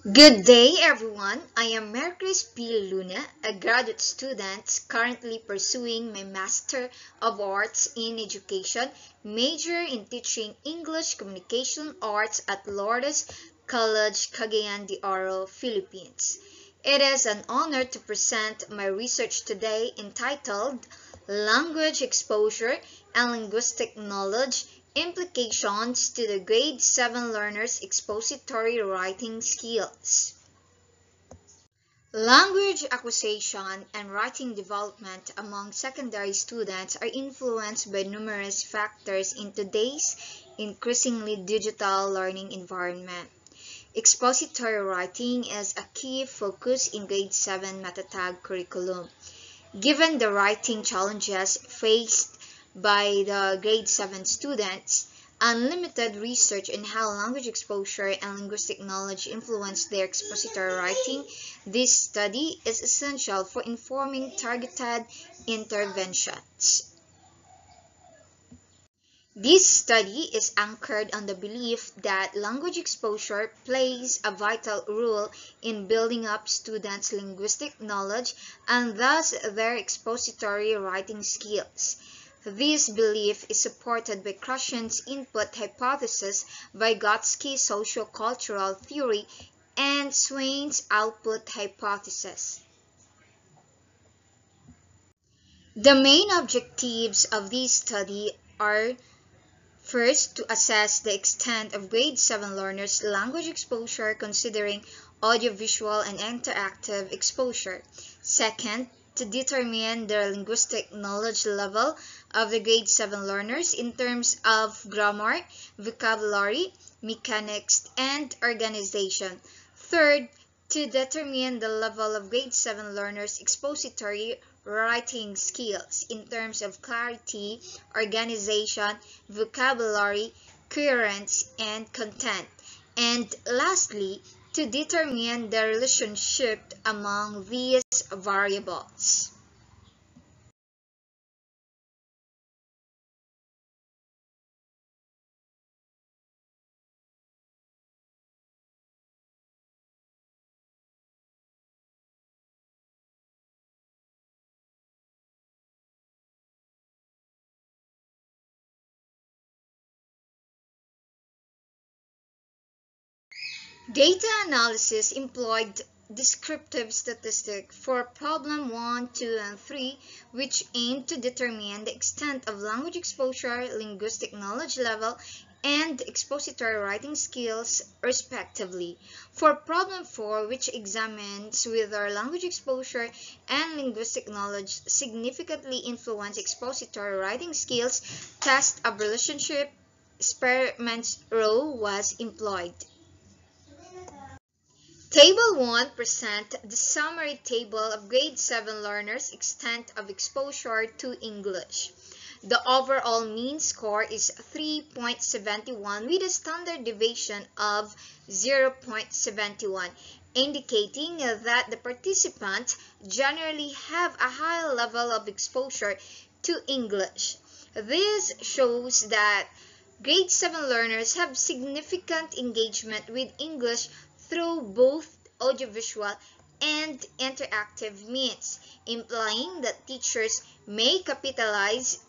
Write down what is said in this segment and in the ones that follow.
Good day, everyone. I am Mercris P. Luna, a graduate student currently pursuing my Master of Arts in Education, major in teaching English Communication Arts at Lourdes College, Cagayan de Oro, Philippines. It is an honor to present my research today entitled Language Exposure and Linguistic Knowledge Implications to the Grade 7 Learners' Expository Writing Skills. Language acquisition and writing development among secondary students are influenced by numerous factors in today's increasingly digital learning environment. Expository writing is a key focus in Grade 7 Matatag curriculum. Given the writing challenges faced by the grade 7 students, unlimited research in how language exposure and linguistic knowledge influence their expository writing, this study is essential for informing targeted interventions. This study is anchored on the belief that language exposure plays a vital role in building up students' linguistic knowledge and thus their expository writing skills. This belief is supported by Krashen's input hypothesis, Vygotsky's sociocultural theory, and Swain's output hypothesis. The main objectives of this study are: first, to assess the extent of grade 7 learners' language exposure considering audiovisual and interactive exposure. Second, to determine the linguistic knowledge level of the grade 7 learners in terms of grammar, vocabulary, mechanics, and organization. Third, to determine the level of grade 7 learners' expository writing skills in terms of clarity, organization, vocabulary, coherence, and content. And lastly, to determine the relationship among these variables. Data analysis employed descriptive statistics for problem 1, 2, and 3, which aimed to determine the extent of language exposure, linguistic knowledge level, and expository writing skills, respectively. For problem 4, which examines whether language exposure and linguistic knowledge significantly influence expository writing skills, test of relationship experiments row was employed. Table 1 presents the summary table of grade 7 learners' extent of exposure to English. The overall mean score is 3.71 with a standard deviation of 0.71, indicating that the participants generally have a high level of exposure to English. This shows that grade 7 learners have significant engagement with English through both audiovisual and interactive means, implying that teachers may capitalize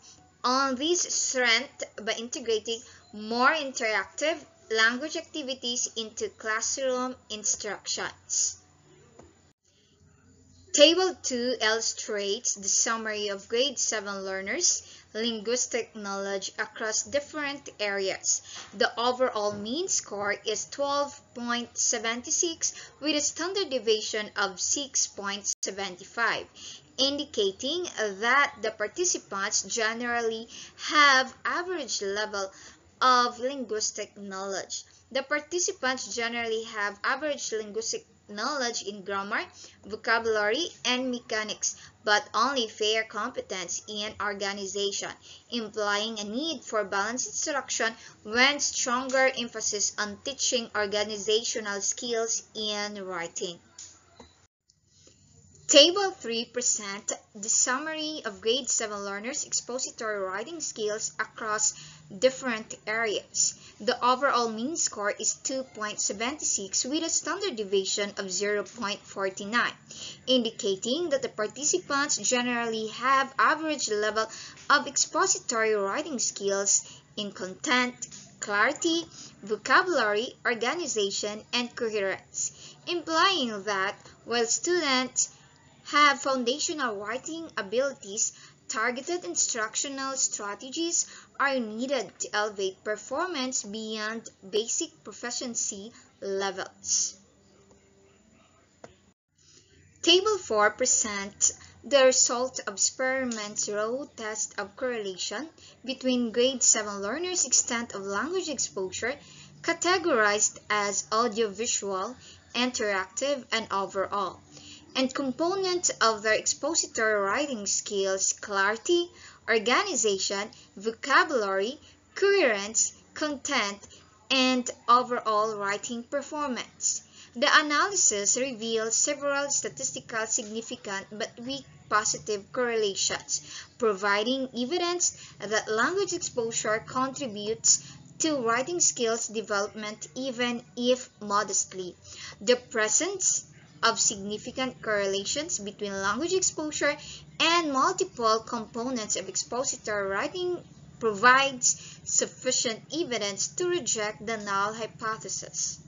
on this strength by integrating more interactive language activities into classroom instructions. Table 2 illustrates the summary of grade 7 learners' linguistic knowledge across different areas. The overall mean score is 12.76 with a standard deviation of 6.75, indicating that the participants generally have average level of linguistic knowledge. The participants generally have average linguistic knowledge in grammar, vocabulary, and mechanics, but only fair competence in organization, implying a need for balanced instruction when stronger emphasis on teaching organizational skills in writing. Table 3 presents the summary of grade 7 learners' expository writing skills across different areas. The overall mean score is 2.76 with a standard deviation of 0.49, indicating that the participants generally have average level of expository writing skills in content, clarity, vocabulary, organization, and coherence, implying that while students have foundational writing abilities, targeted instructional strategies are needed to elevate performance beyond basic proficiency levels. Table 4 presents the result of Spearman's row test of correlation between grade 7 learners' extent of language exposure, categorized as audiovisual, interactive, and overall, and components of their expository writing skills: clarity, organization, vocabulary, coherence, content, and overall writing performance. The analysis reveals several statistically significant but weak positive correlations, providing evidence that language exposure contributes to writing skills development even if modestly. The presence of significant correlations between language exposure and multiple components of expository writing provides sufficient evidence to reject the null hypothesis.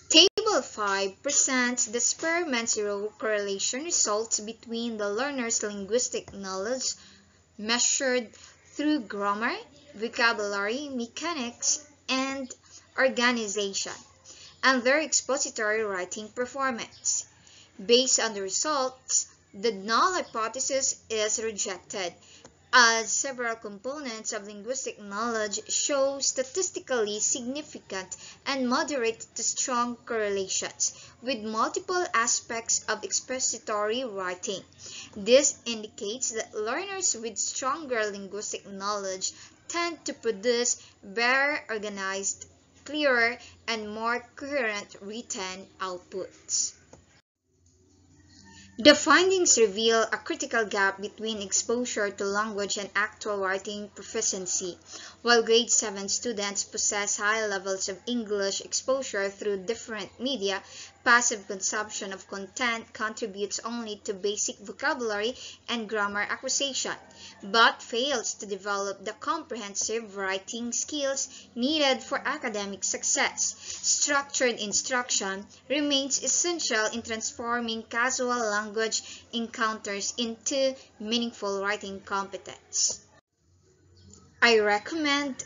Table 5 presents the Spearman's row correlation results between the learner's linguistic knowledge measured through grammar, vocabulary, mechanics, and organization, and their expository writing performance. Based on the results, the null hypothesis is rejected, as several components of linguistic knowledge show statistically significant and moderate to strong correlations with multiple aspects of expository writing. This indicates that learners with stronger linguistic knowledge tend to produce better organized, clearer, and more coherent written outputs. The findings reveal a critical gap between exposure to language and actual writing proficiency. While grade 7 students possess high levels of English exposure through different media, passive consumption of content contributes only to basic vocabulary and grammar acquisition, but fails to develop the comprehensive writing skills needed for academic success. Structured instruction remains essential in transforming casual language encounters into meaningful writing competence. I recommend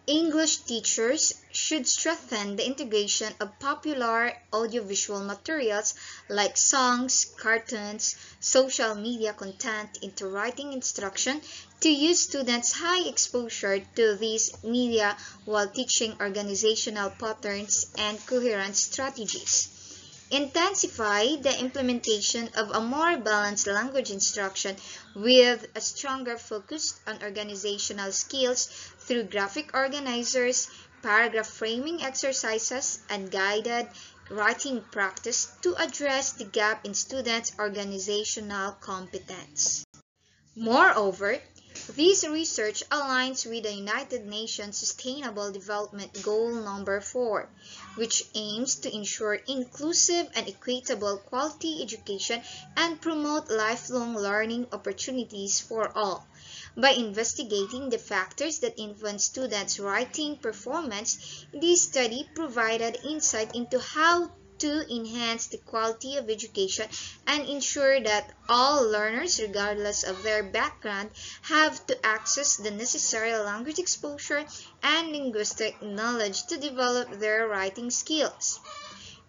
English teachers should strengthen the integration of popular audiovisual materials like songs, cartoons, social media content into writing instruction to use students' high exposure to these media while teaching organizational patterns and coherent strategies. Intensify the implementation of a more balanced language instruction with a stronger focus on organizational skills through graphic organizers, paragraph framing exercises, and guided writing practice to address the gap in students' organizational competence. Moreover, this research aligns with the United Nations Sustainable Development Goal number 4, which aims to ensure inclusive and equitable quality education and promote lifelong learning opportunities for all. By investigating the factors that influence students' writing performance, this study provided insight into how to enhance the quality of education and ensure that all learners, regardless of their background, have to access the necessary language exposure and linguistic knowledge to develop their writing skills.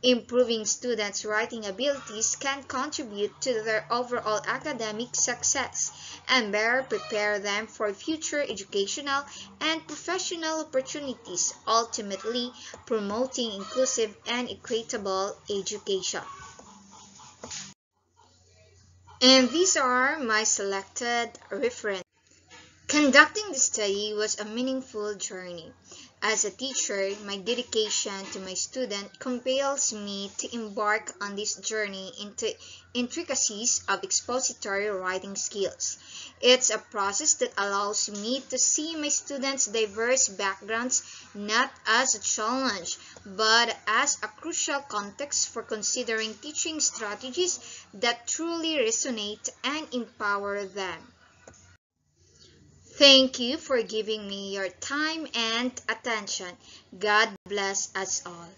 Improving students' writing abilities can contribute to their overall academic success and better prepare them for future educational and professional opportunities, ultimately promoting inclusive and equitable education. And these are my selected references. Conducting the study was a meaningful journey, As a teacher, my dedication to my student compels me to embark on this journey into intricacies of expository writing skills. It's a process that allows me to see my students' diverse backgrounds not as a challenge, but as a crucial context for considering teaching strategies that truly resonate and empower them. Thank you for giving me your time and attention. God bless us all.